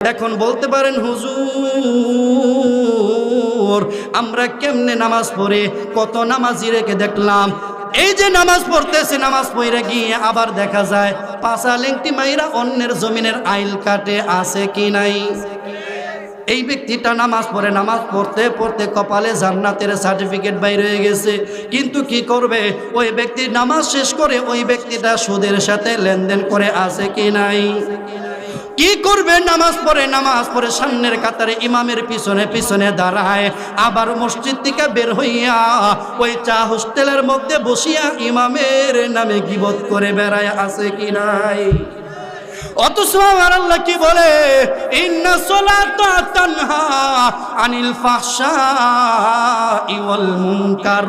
এখন বলতে পারেন হুজুর আমরা কেমনে নামাজ পড়ে কত নামাজি রেখে দেখলাম এই যে নামাজ পড়তেছে নামাজ পড়ে গিয়ে আবার দেখা যায় পাছা লেংটি মাইরা অন্যের জমিনের আইল কাটে আছে কি নাই। এই ব্যক্তিটা নামাজ পড়ে নামাজ পড়তে পড়তে কপালে জান্নাতের সার্টিফিকেট বাইরে হয়ে গেছে, কিন্তু কি করবে ওই ব্যক্তি নামাজ শেষ করে ওই ব্যক্তিটা সুদের সাথে লেনদেন করে আছে কি নাই। কি করবে নামাজ পড়ে সামনের কাতারে ইমামের পিছনে পিছনে দাঁড়ায়, আবার মসজিদ থেকে বের হইয়া ওই চা হোস্টেলের মধ্যে বসিয়া ইমামের নামে গীবত করে বেড়ায় আছে কি নাই। অথচ আমার আল্লাহ কি বলে ইন্না সলাতা তানহা আনিল ফাহশাই ওয়াল মুনকার,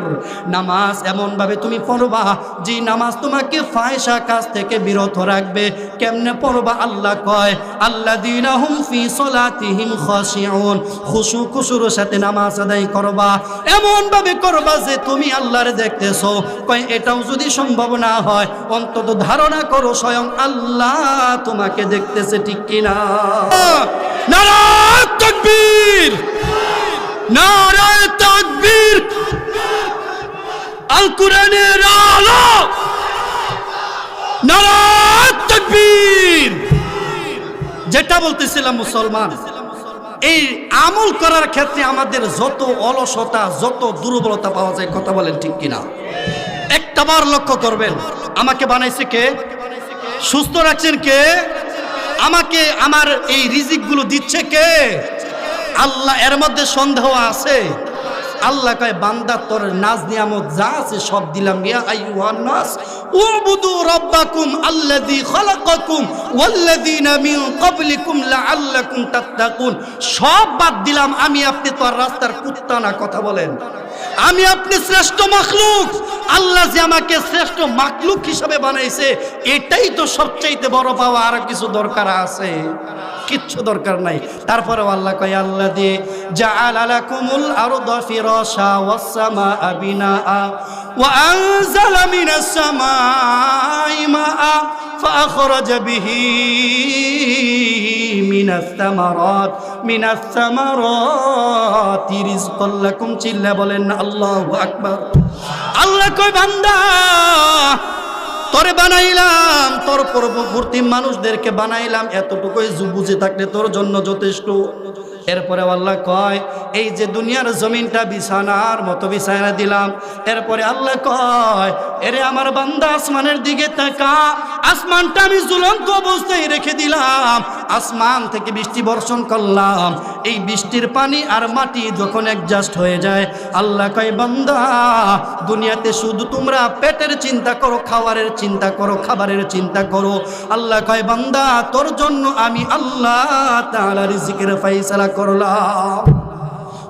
নামাজ এমন ভাবে তুমি পড়বা যে নামাজ তোমাকে ফাহিশা কাজ থেকে বিরত রাখবে। কেমনে পড়বা আল্লাহ কয় আল্লাযীনা হুম ফি সলাতিহিম খাশিউন, খুশু খুশুর সাথে নামাজ আদায় করবা, এমন ভাবে করবা যে তুমি আল্লাহর দেখতেছো। কয় এটাও যদি সম্ভব না হয় অন্তত ধারণা করো স্বয়ং আল্লাহ তোমাকে দেখতেছে, ঠিক কিনা। নারায়ে তাকবীর, নারায়ে তাকবীর, আল কোরআনের আলো, নারায়ে তাকবীর। যেটা বলতেছিলাম মুসলমান, এই আমল করার ক্ষেত্রে আমাদের যত অলসতা যত দুর্বলতা পাওয়া যায়, কথা বলেন ঠিক কিনা। একটাবার লক্ষ্য করবেন, আমাকে বানাইছে কে? সুস্থ রাখছেন কে? আমাকে আমার এই রিজিকগুলো দিচ্ছে কে? আল্লাহ। এর মধ্যে সন্দেহ আছে? আল্লাহ কয় বান্দা তোর নাজ নিয়ামত যা আছে সব দিলাম, ইয়া আইয়ুহান নাস উবুদু রাব্বাকুম আল্লাযী খালাকাকুম ওয়াল্লাযীনা মিন ক্বাবলিকুম লাআল্লাকুম তাত্তাকুন। সব বাদ দিলাম, আমি আপনি তো আর রাস্তার কুত্তা না, কথা বলেন। আমি আপনি শ্রেষ্ঠ মাখলুক, আল্লাহ যে আমাকে শ্রেষ্ঠ মাখলুক হিসেবে বানাইছে এটাই তো সবচাইতে বড় পাওয়া। আর কিছু দরকার আছে? কিচ্ছু দরকার নাই। তারপরে আল্লাহ কয় আল্লাযী জাআলা লাকুমুল আরদা ফিরাশা ওয়াস সামাআ বিনাআ ওয়া আনজালা মিনাস সামাই মাআ ফাআখরাজা বিহি মিনাস সামারাতি রিজকাল লাকুম। চিল্লা বলেন না আল্লাহু আকবার। আল্লাহ কয় বান্দা তোরে বানাইলাম, তোর পূর্ববর্তী মানুষদেরকে বানাইলাম, এতটুকুই বুঝে থাকলে তোর জন্য যথেষ্ট। এরপরে আল্লাহ কয় এই যে দুনিয়ার জমিনটা বিছানার মতো বিছানা দিলাম। এরপরে আল্লাহ কয় এরে আমার বান্দা আসমানের দিকে তাকা, আসমানটা আমি ঝুলন্ত অবস্থায় রেখে দিলাম, আসমান থেকে বৃষ্টি বর্ষণ করলাম। এই বৃষ্টির পানি আর মাটি যখন অ্যাডজাস্ট হয়ে যায়, আল্লাহ কয় বান্দা দুনিয়াতে শুধু তোমরা পেটের চিন্তা করো, খাবারের চিন্তা করো, খাবারের চিন্তা করো। আল্লাহ কয় বান্দা তোর জন্য আমি আল্লাহ তাআলা রিজিকের ফয়সালা করলাম।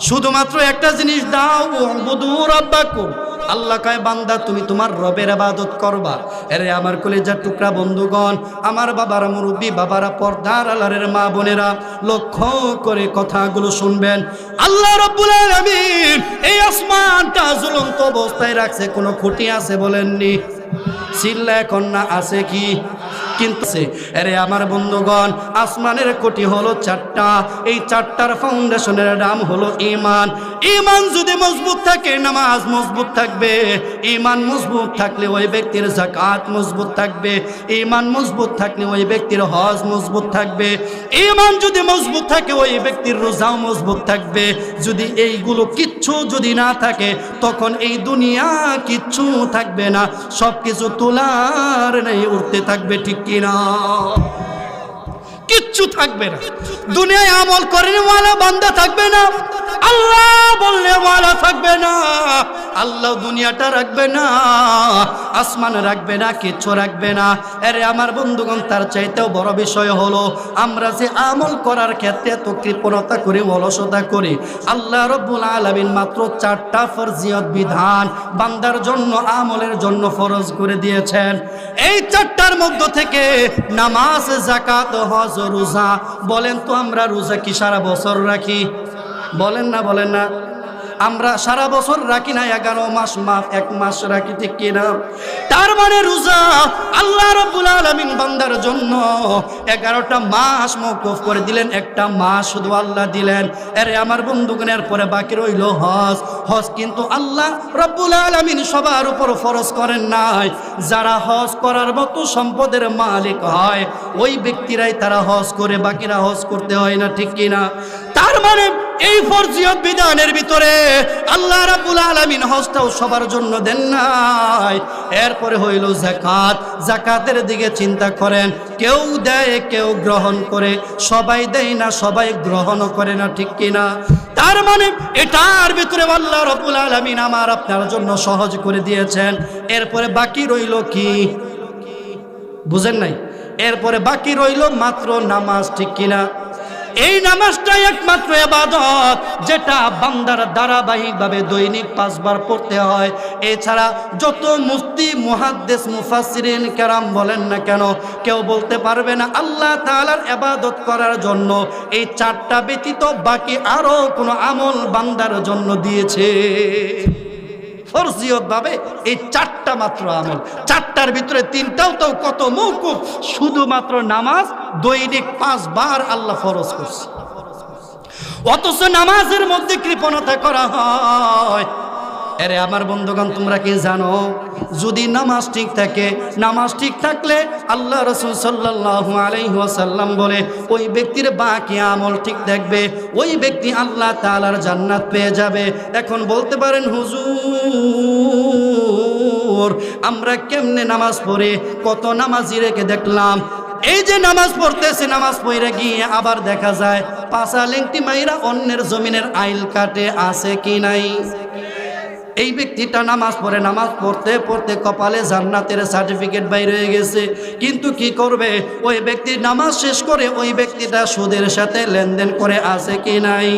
শুধুমাত্র একটা জিনিস দাও, উবুদু রাব্বাকুম। আল্লাহ কয় বান্দা তুমি তোমার রবের ইবাদত করবা। আরে আমার কলিজার টুকরা বন্ধুগণ, আমার বাবারা মুরব্বী, বাবারা পর্দার আলারের মা বোনেরা, লক্ষ্য করে কথাগুলো শুনবেন। আল্লাহ রাব্বুল আলামিন এই আসমানটা ঝুলন্ত অবস্থায় রাখছে, কোনো খুঁটি আছে বলেননি? চিল্লা এখন না আছে কি? কিন্তু আরে আমার বন্ধুগণ আসমানের কোটি হলো চারটা। এই চারটার ফাউন্ডেশনের নাম হলো ঈমান। ঈমান যদি মজবুত থাকে নামাজ মজবুত থাকবে, ঈমান মজবুত থাকলে ওই ব্যক্তির যাকাত মজবুত থাকবে, ঈমান মজবুত থাকলে ওই ব্যক্তির হজ মজবুত থাকবে, ঈমান যদি মজবুত থাকে ওই ব্যক্তির রোজাও মজবুত থাকবে। যদি এইগুলো কিচ্ছু যদি না থাকে তখন এই দুনিয়া কিচ্ছু থাকবে না, সব কিছু তোলার নেই উঠতে থাকবে, ঠিক কিনা? কিচ্ছু থাকবে না। দুনিয়ায় আমল করেন ওয়ালা বান্দা থাকবে না, আল্লাহ বললে ওয়ালা থাকবে না। আল্লাহ দুনিয়াটা রাখবে না, আসমান রাখবে না, কিচ্ছু রাখবে না। আরে আমার বন্ধুগণ তার চাইতেও বড় বিষয় হলো আমরা যে আমল করার ক্ষেত্রে এত কৃপণতা করি, অলসতা করি। আল্লাহ রাব্বুল আলামিন মাত্র 4টা ফরজিয়ত বিধান বান্দার জন্য আমলের জন্য ফরজ করে দিয়েছেন। এই 4টার মধ্য থেকে নামাজ, যাকাত, হজ, রোজা। বলেন তো আমরা রোজা কি সারা বছর রাখি? বলেন না, বলেন না। আমরা সারা বছর রাখি না, 11 মাস মাফ 1 মাস রাখি, ঠিক কিনা? তার মানে রোজা আল্লাহ রাব্বুল আলামিন বান্দার জন্য 11টা মাস মওকুফ করে দিলেন, একটা মাস শুধু আল্লাহ দিলেন। আরে আমার বন্ধুগণ, এরপরে বাকি রইল হজ। হজ কিন্তু আল্লাহ রাব্বুল আলামিন সবার উপর ফরজ করেন নাই। যারা হজ করার মতো সম্পদের মালিক হয় ওই ব্যক্তিরাই তারা হজ করে, বাকিরা হজ করতে হয় না, ঠিক কিনা? তার মানে এই ফরজিয়ত বিধানের ভিতরে আল্লাহ রাব্বুল আলামিন হজটাও সবার জন্য দেন নাই। এরপরে হইল যাকাত। যাকাতের দিকে চিন্তা করেন, কেউ দেয় কেউ গ্রহণ করে, সবাই দেয় না, সবাই গ্রহণ করে না, ঠিক কিনা? তার মানে এটার ভিতরে আল্লাহ রাব্বুল আলামিন আমার আপনার জন্য সহজ করে দিয়েছেন। এরপরে বাকি রইল কি? বুঝেন নাই? এরপরে বাকি রইল মাত্র নামাজ, ঠিক কিনা? এই নামাজটা একমাত্র ইবাদত যেটা বান্দার ধারাবাহিকভাবে দৈনিক 5 বার পড়তে হয়। এছাড়া যত মুফতি, মুহাদ্দিস, মুফাসসিরিন কেরাম বলেন না কেন, কেউ বলতে পারবে না আল্লাহ তাআলার ইবাদত করার জন্য এই 4টা ব্যতীত বাকি আরো কোনো আমল বান্দার জন্য দিয়েছে। ফরজিয়ত ভাবে এই 4টা মাত্র আমল, 4টার ভিতরে 3টাও তো কত মওকুফ, শুধুমাত্র নামাজ দৈনিক 5 বার আল্লাহ ফরজ করছে। অথচ নামাজের মধ্যে কৃপণতা করা হয়। আরে আমার বন্ধুগণ, তোমরা কি জানো যদি নামাজ ঠিক থাকে, নামাজ ঠিক থাকলে আল্লাহ রাসূল সাল্লাল্লাহু আলাইহি ওয়াসাল্লাম বলে ওই ব্যক্তির বাকি আমল ঠিক থাকবে, ওই ব্যক্তি আল্লাহ তাআলার জান্নাত পেয়ে যাবে। এখন বলতে পারেন হুজুর আমরা কেমনে নামাজ পড়ে? কত নামাজি রেখে দেখলাম এই যে নামাজ পড়তেছে, নামাজ পড়ে গিয়ে আবার দেখা যায় পাছা লেংটি মাইরা অন্যের জমিনের আইল কাটে, আছে কি নাই? এই ব্যক্তিটা নামাজ পড়ে, নামাজ পড়তে পড়তে কপালে জান্নাতের সার্টিফিকেট বাইর হয়ে গেছে, কিন্তু কি করবে? ওই ব্যক্তি নামাজ শেষ করে ওই ব্যক্তিটা সুদের সাথে লেনদেন করে, আছে কি নাই?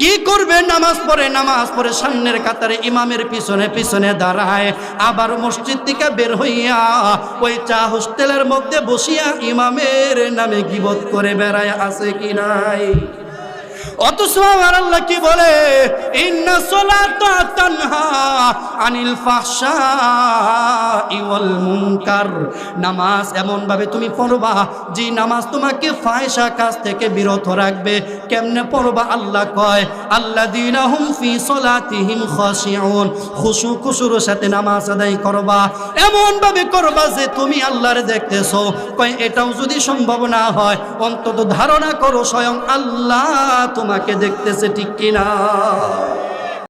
কি করবে? নামাজ পড়ে সামনের কাতারে ইমামের পিছনে পিছনে দাঁড়ায়, আবার মসজিদ থেকে বের হইয়া ওই চা হোস্টেলের মধ্যে বসিয়া ইমামের নামে গীবত করে বেড়ায়, আছে কি নাই? অথচ আমার আল্লাহ কি বলে? ইন্না সলাতা তানহা আনিল ফাহশাই ওয়াল মুনকার। নামাজ এমন ভাবে তুমি পড়বা যে নামাজ তোমাকে ফাহিশা কাজ থেকে বিরত রাখবে। কেমনে পড়বা? আল্লাহ কয় আল্লাযীনা হুম ফি সলাতিহিম খাশিউন, খুশু খুশুর সাথে নামাজ আদায় করবা। এমন ভাবে করবা যে তুমি আল্লাহর দেখতেছো। কয় এটাও যদি সম্ভব না হয় অন্তত ধারণা করো স্বয়ং আল্লাহ তোমাকে দেখতেছে, ঠিক কিনা?